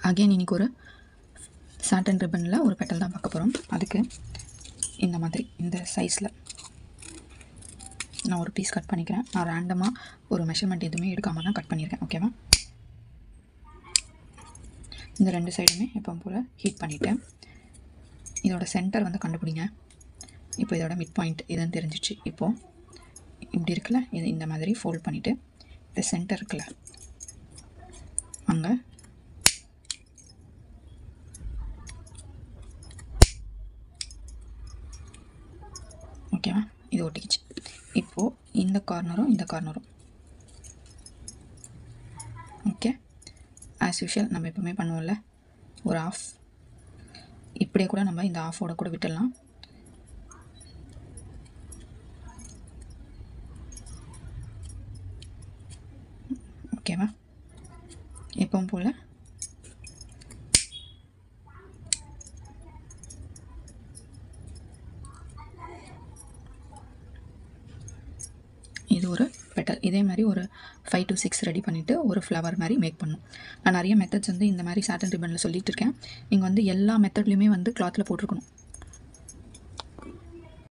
Again இன்றைக்கி ஒரு satin ரிப்பனில் ஒரு பெட்டல் தான் பார்க்க போகிறோம். அதுக்கு இந்த மாதிரி இந்த சைஸில் நான் ஒரு பீஸ் கட் பண்ணிக்கிறேன். நான் ரேண்டமாக ஒரு மெஷர்மெண்ட் எதுவுமே எடுக்காமல் தான் கட் பண்ணியிருக்கேன். ஓகேவா? இந்த 2 சைடுமே எப்போ போல் ஹீட் பண்ணிவிட்டேன். இதோட சென்டர் வந்து கண்டுபிடிங்க. இப்போ இதோட மிட் பாயிண்ட் இதுன்னு தெரிஞ்சிச்சு. இப்போது இப்படி இருக்குல்ல, இது இந்த மாதிரி ஃபோல்ட் பண்ணிவிட்டு இந்த சென்டர் இருக்குல்ல அங்கே ஓகேவா, இது ஒட்டிக்கிச்சு. இப்போது இந்த கார்னரும் இந்த கார்னரும் ஓகே, ஆஸ் யூஷுவல் நம்ம எப்பவுமே பண்ணுவோம்ல, ஒரு ஆஃப் இப்படியே கூட நம்ம இந்த ஆஃபோட கூட விட்டுடலாம். ஓகேவா? எப்பவும் போல் இது ஒரு பெட்டல். இதே மாதிரி ஒரு 5 to 6 ரெடி பண்ணிவிட்டு ஒரு ஃப்ளவர் மாதிரி மேக் பண்ணும். நான் நிறைய மெத்தட்ஸ் வந்து இந்த மாதிரி சாட்டன் ரிப்பனில் சொல்லிட்டு இருக்கேன். நீங்கள் வந்து எல்லா மெத்தட்லையுமே வந்து கிளாத்தில் போட்டிருக்கணும்.